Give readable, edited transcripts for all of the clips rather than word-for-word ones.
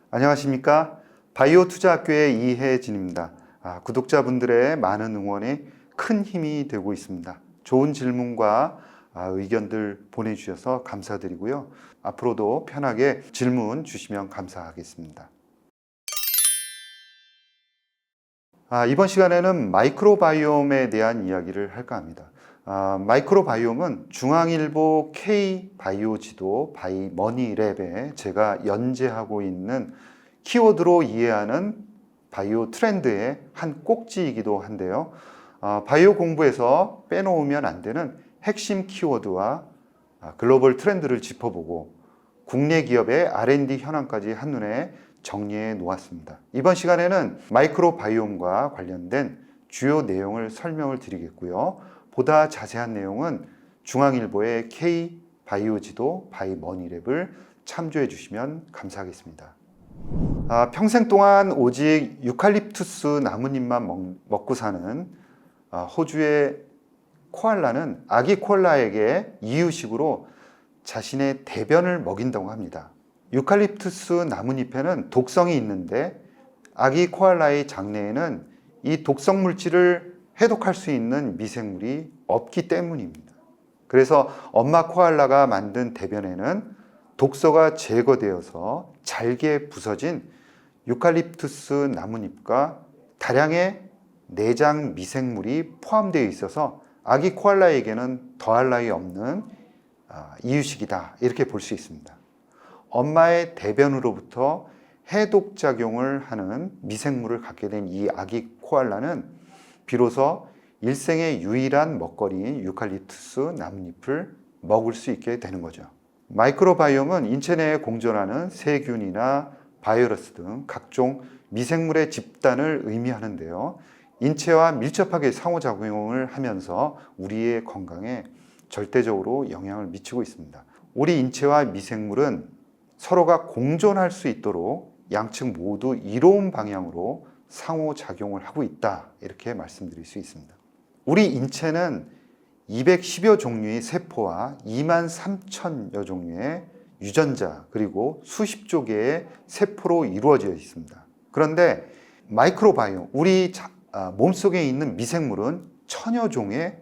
안녕하십니까? 바이오 투자학교의 이혜진입니다. 구독자분들의 많은 응원에 큰 힘이 되고 있습니다. 좋은 질문과 의견들 보내주셔서 감사드리고요. 앞으로도 편하게 질문 주시면 감사하겠습니다. 이번 시간에는 마이크로바이옴에 대한 이야기를 할까 합니다. 마이크로바이옴은 중앙일보 K바이오 지도 바이 머니랩에 제가 연재하고 있는 키워드로 이해하는 바이오 트렌드의 한 꼭지이기도 한데요. 바이오 공부에서 빼놓으면 안 되는 핵심 키워드와 글로벌 트렌드를 짚어보고 국내 기업의 R&D 현황까지 한눈에 정리해 놓았습니다. 이번 시간에는 마이크로바이옴과 관련된 주요 내용을 설명을 드리겠고요. 보다 자세한 내용은 중앙일보의 K바이오 지도 바이 머니랩을 참조해 주시면 감사하겠습니다. 평생 동안 오직 유칼립투스 나뭇잎만 먹고 사는 호주의 코알라는 아기 코알라에게 이유식으로 자신의 대변을 먹인다고 합니다. 유칼립투스 나뭇잎에는 독성이 있는데 아기 코알라의 장내에는 이 독성 물질을 해독할 수 있는 미생물이 없기 때문입니다. 그래서 엄마 코알라가 만든 대변에는 독소가 제거되어서 잘게 부서진 유칼립투스 나뭇잎과 다량의 내장 미생물이 포함되어 있어서 아기 코알라에게는 더할 나위 없는 이유식이다, 이렇게 볼 수 있습니다. 엄마의 대변으로부터 해독작용을 하는 미생물을 갖게 된 이 아기 코알라는 비로소 일생의 유일한 먹거리인 유칼립투스 나뭇잎을 먹을 수 있게 되는 거죠. 마이크로바이옴은 인체 내에 공존하는 세균이나 바이러스 등 각종 미생물의 집단을 의미하는데요. 인체와 밀접하게 상호작용을 하면서 우리의 건강에 절대적으로 영향을 미치고 있습니다. 우리 인체와 미생물은 서로가 공존할 수 있도록 양측 모두 이로운 방향으로 상호작용을 하고 있다, 이렇게 말씀드릴 수 있습니다. 우리 인체는 210여 종류의 세포와 2만 3천여 종류의 유전자 그리고 수십조 개의 세포로 이루어져 있습니다. 그런데 마이크로바이옴, 우리 몸속에 있는 미생물은 천여 종의,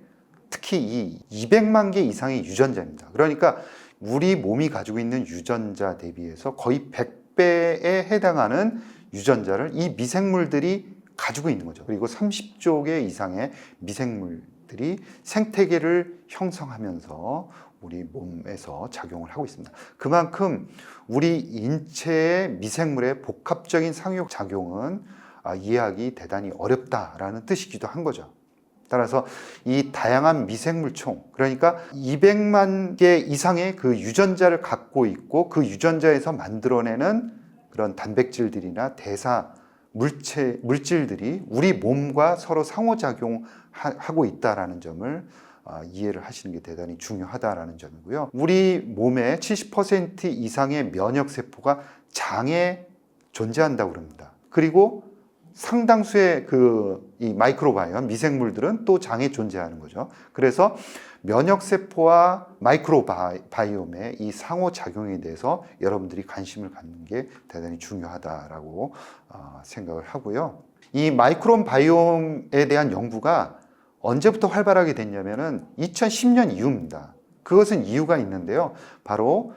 특히 이 200만 개 이상의 유전자입니다. 그러니까 우리 몸이 가지고 있는 유전자 대비해서 거의 100배에 해당하는 유전자를 이 미생물들이 가지고 있는 거죠. 그리고 30조 개 이상의 미생물들이 생태계를 형성하면서 우리 몸에서 작용을 하고 있습니다. 그만큼 우리 인체의 미생물의 복합적인 상호작용은 이해하기 대단히 어렵다라는 뜻이기도 한 거죠. 따라서 이 다양한 미생물총, 그러니까 200만 개 이상의 그 유전자를 갖고 있고 그 유전자에서 만들어내는 그런 단백질들이나 대사 물질들이 우리 몸과 서로 상호작용하고 있다는 점을 이해를 하시는 게 대단히 중요하다는 점이고요. 우리 몸의 70% 이상의 면역세포가 장에 존재한다고 합니다. 그리고 상당수의 이 마이크로바이옴, 미생물들은 또 장에 존재하는 거죠. 그래서 면역세포와 마이크로바이옴의 이 상호작용에 대해서 여러분들이 관심을 갖는 게 대단히 중요하다라고 생각을 하고요. 이 마이크로바이옴에 대한 연구가 언제부터 활발하게 됐냐면은 2010년 이후입니다. 그것은 이유가 있는데요. 바로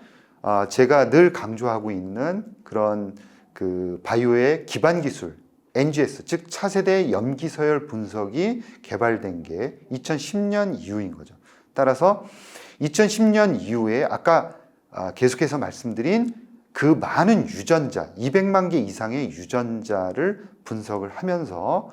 제가 늘 강조하고 있는 그런 그 바이오의 기반 기술, NGS, 즉 차세대 염기서열 분석이 개발된 게 2010년 이후인 거죠. 따라서 2010년 이후에 아까 계속해서 말씀드린 그 많은 유전자, 200만 개 이상의 유전자를 분석을 하면서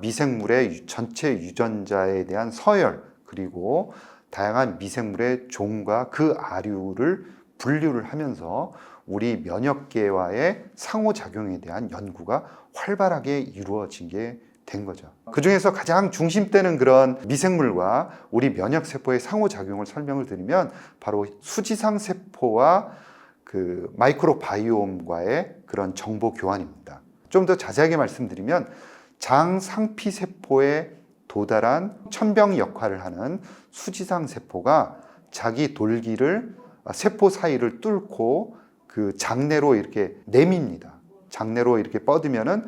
미생물의 전체 유전자에 대한 서열, 그리고 다양한 미생물의 종과 그 아류를 분류를 하면서 우리 면역계와의 상호작용에 대한 연구가 활발하게 이루어진 게 된 거죠. 그 중에서 가장 중심되는 그런 미생물과 우리 면역세포의 상호작용을 설명을 드리면 바로 수지상세포와 그 마이크로바이옴과의 그런 정보 교환입니다. 좀 더 자세하게 말씀드리면 장상피세포에 도달한 천병 역할을 하는 수지상세포가 자기 돌기를 세포 사이를 뚫고 그 장내로 이렇게 내밉니다. 장내로 이렇게 뻗으면은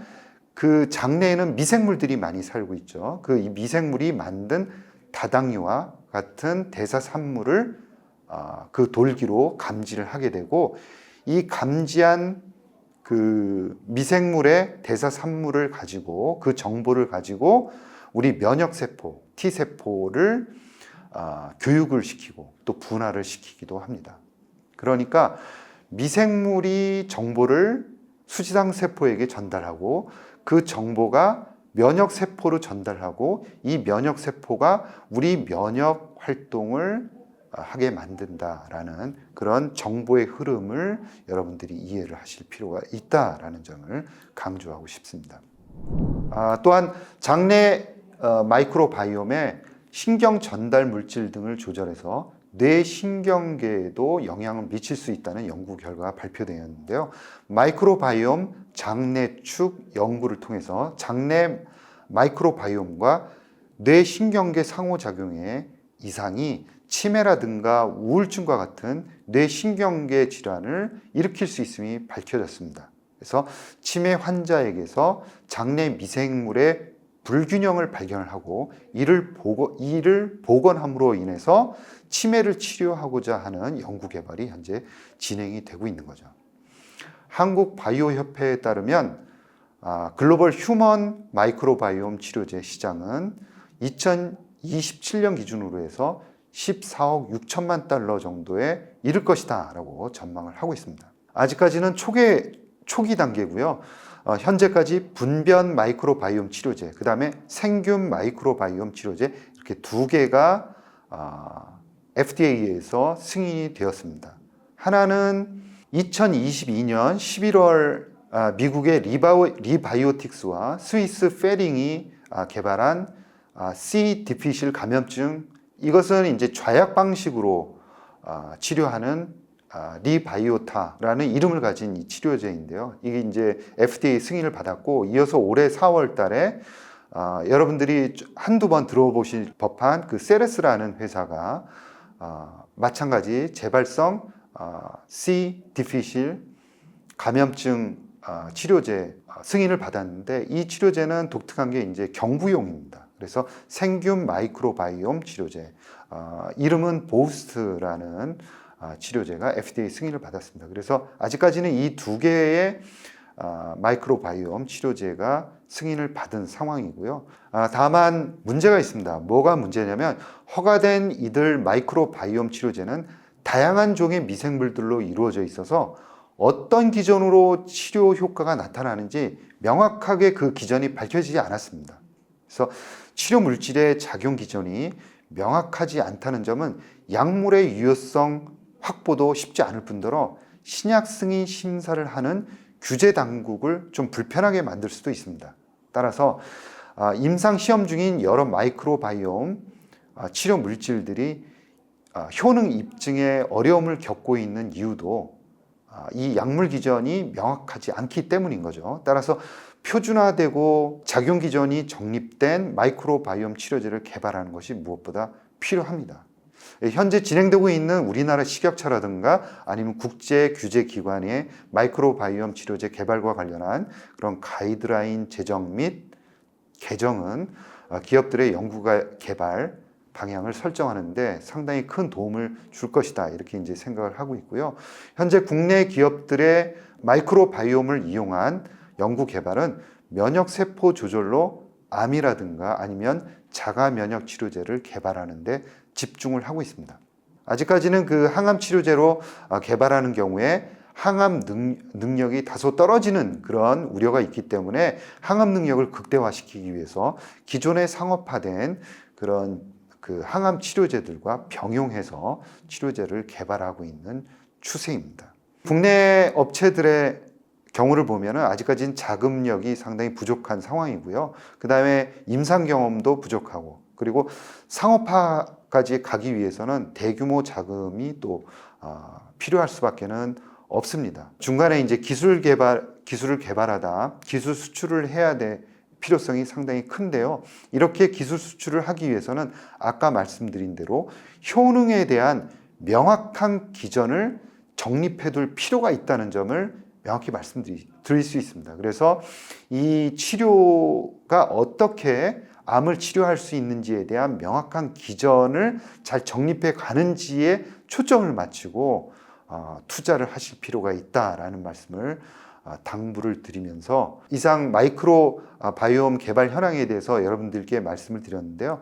그 장내에는 미생물들이 많이 살고 있죠. 그 이 미생물이 만든 다당류와 같은 대사산물을 그 돌기로 감지를 하게 되고, 이 감지한 그 미생물의 대사산물을 가지고, 그 정보를 가지고 우리 면역세포, T세포를 교육을 시키고 또 분할을 시키기도 합니다. 그러니까 미생물이 정보를 수지상세포에게 전달하고, 그 정보가 면역세포로 전달하고, 이 면역세포가 우리 면역 활동을 하게 만든다라는 그런 정보의 흐름을 여러분들이 이해를 하실 필요가 있다라는 점을 강조하고 싶습니다. 또한 장내 마이크로바이옴에 신경 전달 물질 등을 조절해서 뇌 신경계에도 영향을 미칠 수 있다는 연구 결과가 발표되었는데요. 마이크로바이옴 장내축 연구를 통해서 장내 마이크로바이옴과 뇌 신경계 상호작용의 이상이 치매라든가 우울증과 같은 뇌 신경계 질환을 일으킬 수 있음이 밝혀졌습니다. 그래서 치매 환자에게서 장내 미생물의 불균형을 발견을 하고 이를 복원함으로 인해서 치매를 치료하고자 하는 연구 개발이 현재 진행이 되고 있는 거죠. 한국바이오협회에 따르면 글로벌 휴먼 마이크로바이옴 치료제 시장은 2027년 기준으로 해서 14억 6천만 달러 정도에 이를 것이다 라고 전망을 하고 있습니다. 아직까지는 초기 단계고요. 현재까지 분변 마이크로바이옴 치료제, 그 다음에 생균 마이크로바이옴 치료제, 이렇게 두 개가 FDA에서 승인이 되었습니다. 하나는 2022년 11월 미국의 리바이오틱스와 스위스 페링이 개발한 C. 디피실 감염증, 이것은 이제 좌약 방식으로 치료하는 리바이오타라는 이름을 가진 이 치료제인데요. 이게 이제 FDA 승인을 받았고, 이어서 올해 4월 달에 여러분들이 한두 번 들어보실 법한 그 세레스라는 회사가 마찬가지 재발성 C. 디피실 감염증 치료제 승인을 받았는데, 이 치료제는 독특한 게 이제 경부용입니다. 그래서 생균 마이크로바이옴 치료제, 이름은 보스트라는 치료제가 FDA 승인을 받았습니다. 그래서 아직까지는 이 두 개의 마이크로바이옴 치료제가 승인을 받은 상황이고요. 다만 문제가 있습니다. 뭐가 문제냐면, 허가된 이들 마이크로바이옴 치료제는 다양한 종의 미생물들로 이루어져 있어서 어떤 기전으로 치료 효과가 나타나는지 명확하게 그 기전이 밝혀지지 않았습니다. 그래서 치료 물질의 작용 기전이 명확하지 않다는 점은 약물의 유효성 확보도 쉽지 않을 뿐더러 신약 승인 심사를 하는 규제 당국을 좀 불편하게 만들 수도 있습니다. 따라서 임상 시험 중인 여러 마이크로바이옴 치료 물질들이 효능 입증에 어려움을 겪고 있는 이유도 이 약물 기전이 명확하지 않기 때문인 거죠. 따라서 표준화되고 작용 기전이 정립된 마이크로바이옴 치료제를 개발하는 것이 무엇보다 필요합니다. 현재 진행되고 있는 우리나라 식약처라든가 아니면 국제 규제 기관의 마이크로바이옴 치료제 개발과 관련한 그런 가이드라인 제정 및 개정은 기업들의 연구가 개발 방향을 설정하는데 상당히 큰 도움을 줄 것이다, 이렇게 이제 생각을 하고 있고요. 현재 국내 기업들의 마이크로바이옴을 이용한 연구 개발은 면역 세포 조절로 암이라든가 아니면 자가 면역 치료제를 개발하는데 집중을 하고 있습니다. 아직까지는 그 항암 치료제로 개발하는 경우에 항암 능력이 다소 떨어지는 그런 우려가 있기 때문에 항암 능력을 극대화시키기 위해서 기존에 상업화된 그런 그 항암 치료제들과 병용해서 치료제를 개발하고 있는 추세입니다. 국내 업체들의 경우를 보면 아직까지는 자금력이 상당히 부족한 상황이고요. 그 다음에 임상 경험도 부족하고, 그리고 상업화까지 가기 위해서는 대규모 자금이 또 필요할 수밖에는 없습니다. 중간에 이제 기술을 개발하다 기술 수출을 해야 될 필요성이 상당히 큰데요. 이렇게 기술 수출을 하기 위해서는 아까 말씀드린 대로 효능에 대한 명확한 기전을 정립해 둘 필요가 있다는 점을 명확히 말씀드릴 수 있습니다. 그래서 이 치료가 어떻게 암을 치료할 수 있는지에 대한 명확한 기전을 잘 정립해 가는지에 초점을 맞추고 투자를 하실 필요가 있다라는 말씀을 당부를 드리면서 이상 마이크로 바이옴 개발 현황에 대해서 여러분들께 말씀을 드렸는데요.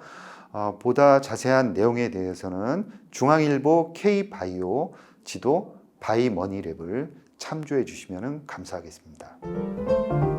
보다 자세한 내용에 대해서는 중앙일보 K바이오 지도 바이머니랩을 참조해 주시면 감사하겠습니다.